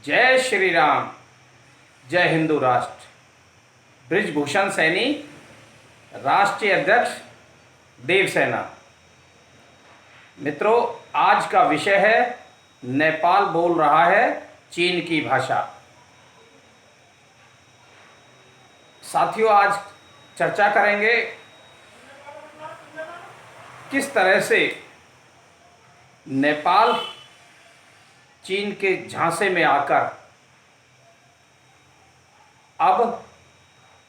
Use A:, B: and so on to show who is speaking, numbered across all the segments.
A: जय श्री राम। जय हिंदू राष्ट्र। ब्रिजभूषण सैनी, राष्ट्रीय अध्यक्ष, देवसेना। मित्रों, आज का विषय है नेपाल बोल रहा है चीन की भाषा। साथियों, आज चर्चा करेंगे किस तरह से नेपाल चीन के झांसे में आकर अब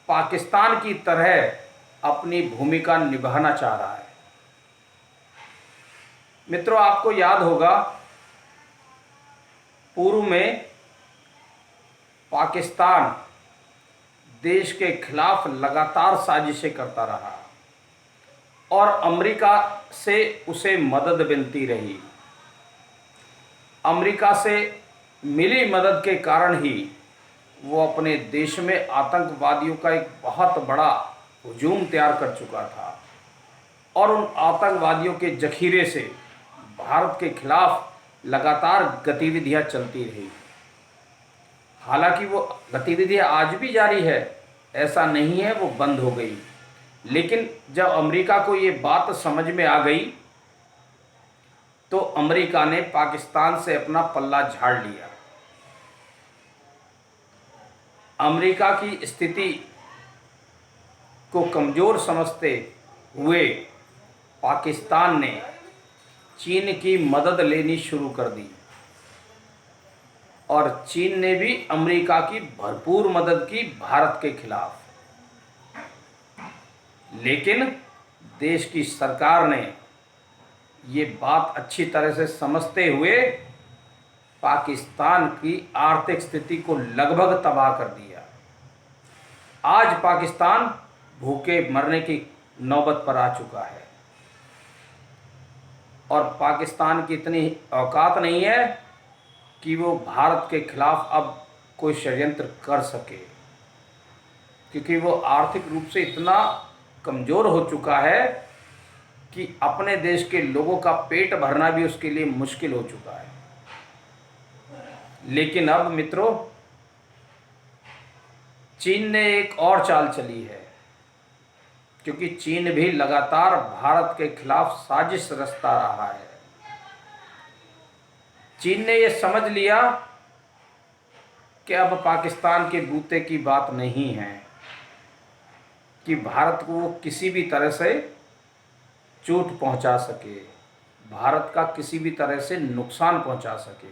A: पाकिस्तान की तरह अपनी भूमिका निभाना चाह रहा है। मित्रों, आपको याद होगा पूर्व में पाकिस्तान देश के खिलाफ लगातार साजिशें करता रहा और अमेरिका से उसे मदद मिलती रही। अमेरिका से मिली मदद के कारण ही वो अपने देश में आतंकवादियों का एक बहुत बड़ा हुजूम तैयार कर चुका था और उन आतंकवादियों के जखीरे से भारत के खिलाफ लगातार गतिविधियां चलती रही। हालांकि वो गतिविधियां आज भी जारी है, ऐसा नहीं है वो बंद हो गई, लेकिन जब अमेरिका को ये बात समझ में आ गई तो अमेरिका ने पाकिस्तान से अपना पल्ला झाड़ लिया। अमेरिका की स्थिति को कमज़ोर समझते हुए पाकिस्तान ने चीन की मदद लेनी शुरू कर दी और चीन ने भी अमेरिका की भरपूर मदद की भारत के खिलाफ। लेकिन देश की सरकार ने ये बात अच्छी तरह से समझते हुए पाकिस्तान की आर्थिक स्थिति को लगभग तबाह कर दिया। आज पाकिस्तान भूखे मरने की नौबत पर आ चुका है और पाकिस्तान की इतनी औकात नहीं है कि वो भारत के खिलाफ अब कोई षड्यंत्र कर सके, क्योंकि वो आर्थिक रूप से इतना कमज़ोर हो चुका है कि अपने देश के लोगों का पेट भरना भी उसके लिए मुश्किल हो चुका है। लेकिन अब मित्रों, चीन ने एक और चाल चली है, क्योंकि चीन भी लगातार भारत के खिलाफ साजिश रचता रहा है। चीन ने यह समझ लिया कि अब पाकिस्तान के बूते की बात नहीं है कि भारत को वो किसी भी तरह से चोट पहुंचा सके, भारत का किसी भी तरह से नुकसान पहुंचा सके।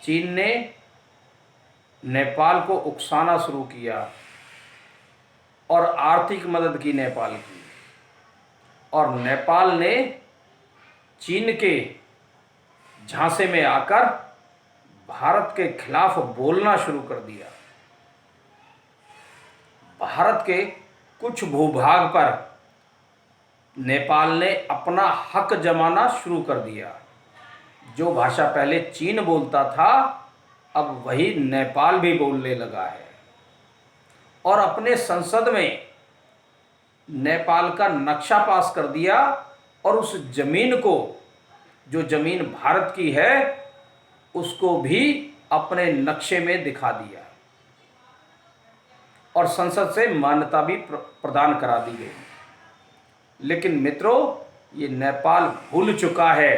A: चीन ने नेपाल को उकसाना शुरू किया और आर्थिक मदद की नेपाल की, और नेपाल ने चीन के झांसे में आकर भारत के खिलाफ बोलना शुरू कर दिया। भारत के कुछ भूभाग पर नेपाल ने अपना हक जमाना शुरू कर दिया। जो भाषा पहले चीन बोलता था, अब वही नेपाल भी बोलने लगा है और अपने संसद में नेपाल का नक्शा पास कर दिया और उस जमीन को, जो जमीन भारत की है, उसको भी अपने नक्शे में दिखा दिया और संसद से मान्यता भी प्रदान करा दी गई। लेकिन मित्रों, ये नेपाल भूल चुका है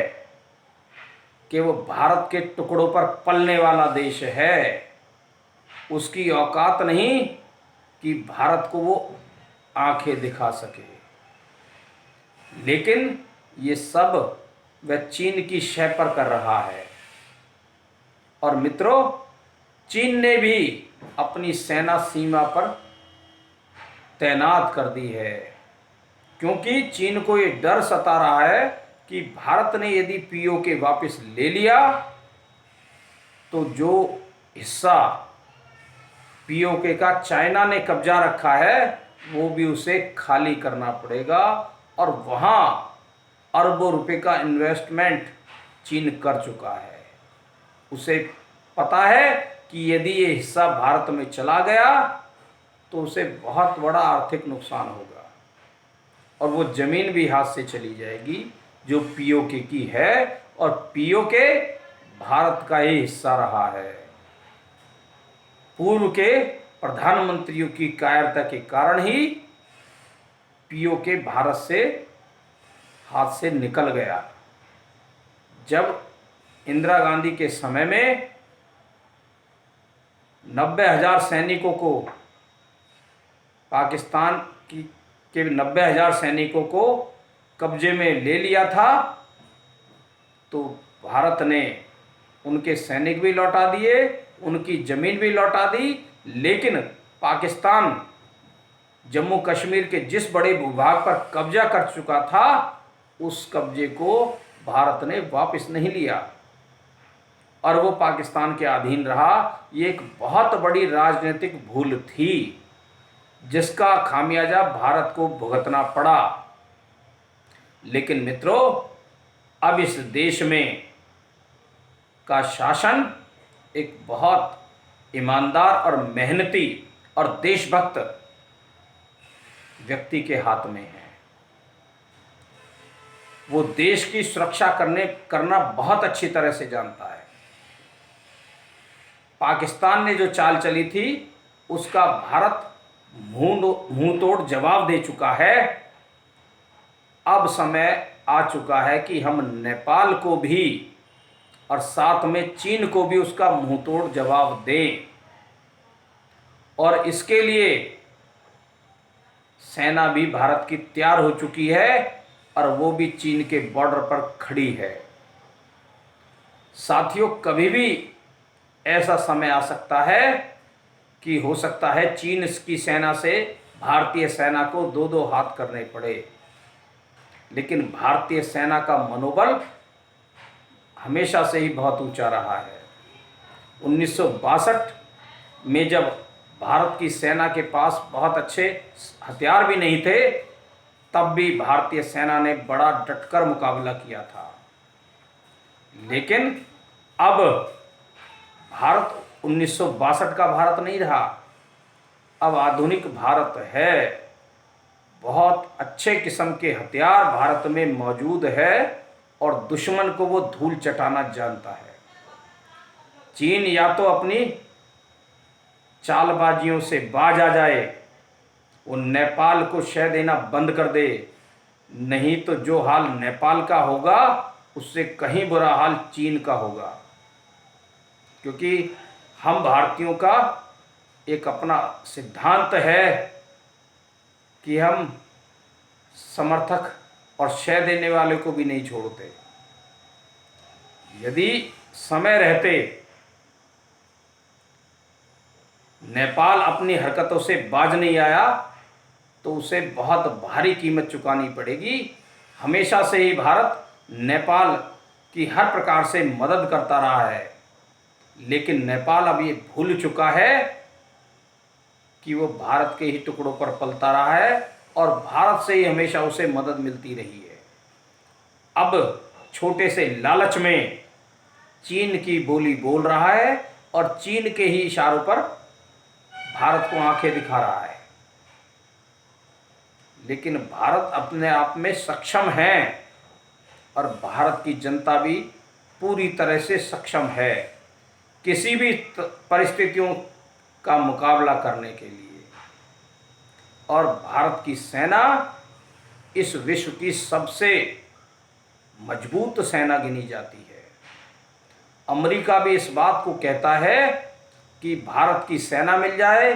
A: कि वो भारत के टुकड़ों पर पलने वाला देश है। उसकी औकात नहीं कि भारत को वो आंखें दिखा सके। लेकिन ये सब वह चीन की शय पर कर रहा है। और मित्रों, चीन ने भी अपनी सेना सीमा पर तैनात कर दी है, क्योंकि चीन को ये डर सता रहा है कि भारत ने यदि पीओके वापस ले लिया तो जो हिस्सा पीओके का चाइना ने कब्जा रखा है वो भी उसे खाली करना पड़ेगा और वहाँ अरबों रुपए का इन्वेस्टमेंट चीन कर चुका है। उसे पता है कि यदि ये हिस्सा भारत में चला गया तो उसे बहुत बड़ा आर्थिक नुकसान होगा और वो ज़मीन भी हाथ से चली जाएगी जो पीओके की है। और पीओके भारत का ही हिस्सा रहा है। पूर्व के प्रधानमंत्रियों की कायरता के कारण ही पीओके भारत से हाथ से निकल गया। जब इंदिरा गांधी के समय में 90,000 सैनिकों को पाकिस्तान की के 90,000 सैनिकों को कब्जे में ले लिया था, तो भारत ने उनके सैनिक भी लौटा दिए, उनकी ज़मीन भी लौटा दी, लेकिन पाकिस्तान जम्मू कश्मीर के जिस बड़े भूभाग पर कब्जा कर चुका था, उस कब्जे को भारत ने वापस नहीं लिया और वो पाकिस्तान के अधीन रहा। ये एक बहुत बड़ी राजनीतिक भूल थी जिसका खामियाजा भारत को भुगतना पड़ा। लेकिन मित्रों, अब इस देश में का शासन एक बहुत ईमानदार और मेहनती और देशभक्त व्यक्ति के हाथ में है। वो देश की सुरक्षा करना बहुत अच्छी तरह से जानता है। पाकिस्तान ने जो चाल चली थी उसका भारत मुंह तोड़ जवाब दे चुका है। अब समय आ चुका है कि हम नेपाल को भी और साथ में चीन को भी उसका मुंह तोड़ जवाब दें, और इसके लिए सेना भी भारत की तैयार हो चुकी है और वो भी चीन के बॉर्डर पर खड़ी है। साथियों, कभी भी ऐसा समय आ सकता है कि हो सकता है चीन की सेना से भारतीय सेना को दो दो हाथ करने पड़े, लेकिन भारतीय सेना का मनोबल हमेशा से ही बहुत ऊंचा रहा है। 1962 में जब भारत की सेना के पास बहुत अच्छे हथियार भी नहीं थे, तब भी भारतीय सेना ने बड़ा डटकर मुकाबला किया था। लेकिन अब भारत 1962 का भारत नहीं रहा, अब आधुनिक भारत है। बहुत अच्छे किस्म के हथियार भारत में मौजूद है और दुश्मन को वो धूल चटाना जानता है। चीन या तो अपनी चालबाजियों से बाज आ जाए, वो नेपाल को शह देना बंद कर दे, नहीं तो जो हाल नेपाल का होगा उससे कहीं बुरा हाल चीन का होगा। क्योंकि हम भारतीयों का एक अपना सिद्धांत है कि हम समर्थक और शह देने वाले को भी नहीं छोड़ते। यदि समय रहते नेपाल अपनी हरकतों से बाज नहीं आया तो उसे बहुत भारी कीमत चुकानी पड़ेगी। हमेशा से ही भारत नेपाल की हर प्रकार से मदद करता रहा है, लेकिन नेपाल अब ये भूल चुका है कि वो भारत के ही टुकड़ों पर पलता रहा है और भारत से ही हमेशा उसे मदद मिलती रही है। अब छोटे से लालच में चीन की बोली बोल रहा है और चीन के ही इशारों पर भारत को आंखें दिखा रहा है। लेकिन भारत अपने आप में सक्षम है और भारत की जनता भी पूरी तरह से सक्षम है किसी भी परिस्थितियों का मुकाबला करने के लिए। और भारत की सेना इस विश्व की सबसे मजबूत सेना गिनी जाती है। अमेरिका भी इस बात को कहता है कि भारत की सेना मिल जाए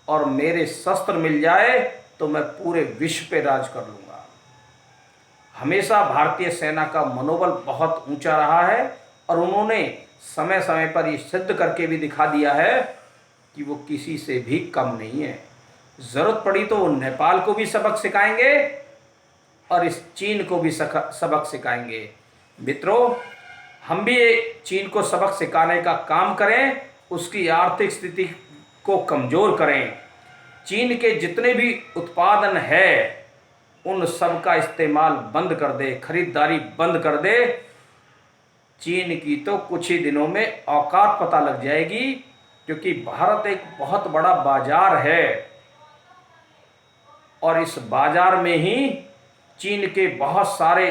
A: और मेरे शस्त्र मिल जाए तो मैं पूरे विश्व पे राज कर लूँगा। हमेशा भारतीय सेना का मनोबल बहुत ऊंचा रहा है और उन्होंने समय समय पर ये सिद्ध करके भी दिखा दिया है कि वो किसी से भी कम नहीं है। ज़रूरत पड़ी तो वो नेपाल को भी सबक सिखाएंगे और इस चीन को भी सबक सिखाएंगे। मित्रों, हम भी चीन को सबक सिखाने का काम करें, उसकी आर्थिक स्थिति को कमज़ोर करें। चीन के जितने भी उत्पादन है उन सब का इस्तेमाल बंद कर दे, खरीदारी बंद कर दे। चीन की तो कुछ ही दिनों में औकात पता लग जाएगी, क्योंकि भारत एक बहुत बड़ा बाजार है और इस बाजार में ही चीन के बहुत सारे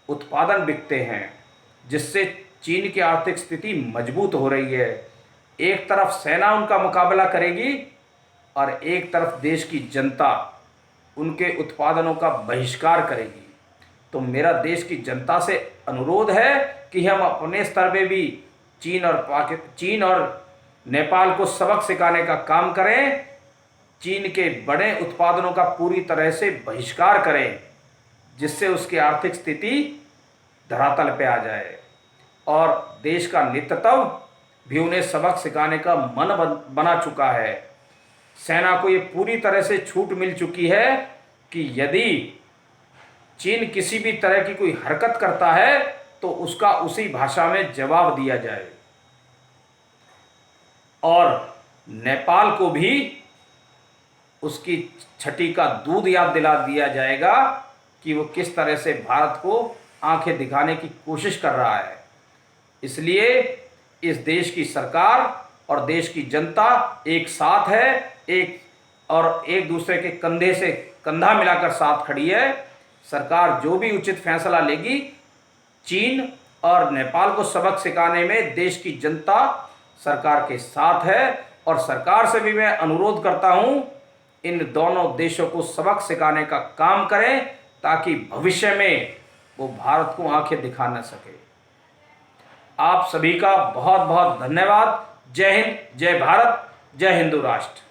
A: उत्पादन बिकते हैं, जिससे चीन की आर्थिक स्थिति मजबूत हो रही है। एक तरफ सेना उनका मुकाबला करेगी और एक तरफ देश की जनता उनके उत्पादनों का बहिष्कार करेगी। तो मेरा देश की जनता से अनुरोध है कि हम अपने स्तर पे भी चीन और नेपाल को सबक सिखाने का काम करें, चीन के बड़े उत्पादनों का पूरी तरह से बहिष्कार करें, जिससे उसकी आर्थिक स्थिति धरातल पे आ जाए और देश का नेतृत्व भी उन्हें सबक सिखाने का मन बना चुका है। सेना को ये पूरी तरह से छूट मिल चुकी है कि यदि चीन किसी भी तरह की कोई हरकत करता है तो उसका उसी भाषा में जवाब दिया जाए। और नेपाल को भी उसकी छठी का दूध याद दिला दिया जाएगा कि वो किस तरह से भारत को आंखें दिखाने की कोशिश कर रहा है। इसलिए इस देश की सरकार और देश की जनता एक साथ है, एक दूसरे के कंधे से कंधा मिलाकर साथ खड़ी है। सरकार जो भी उचित फैसला लेगी, चीन और नेपाल को सबक सिखाने में देश की जनता सरकार के साथ है। और सरकार से भी मैं अनुरोध करता हूं, इन दोनों देशों को सबक सिखाने का काम करें ताकि भविष्य में वो भारत को आंखें दिखा न सके। आप सभी का बहुत बहुत धन्यवाद। जय हिंद, जय भारत, जय हिंदू राष्ट्र।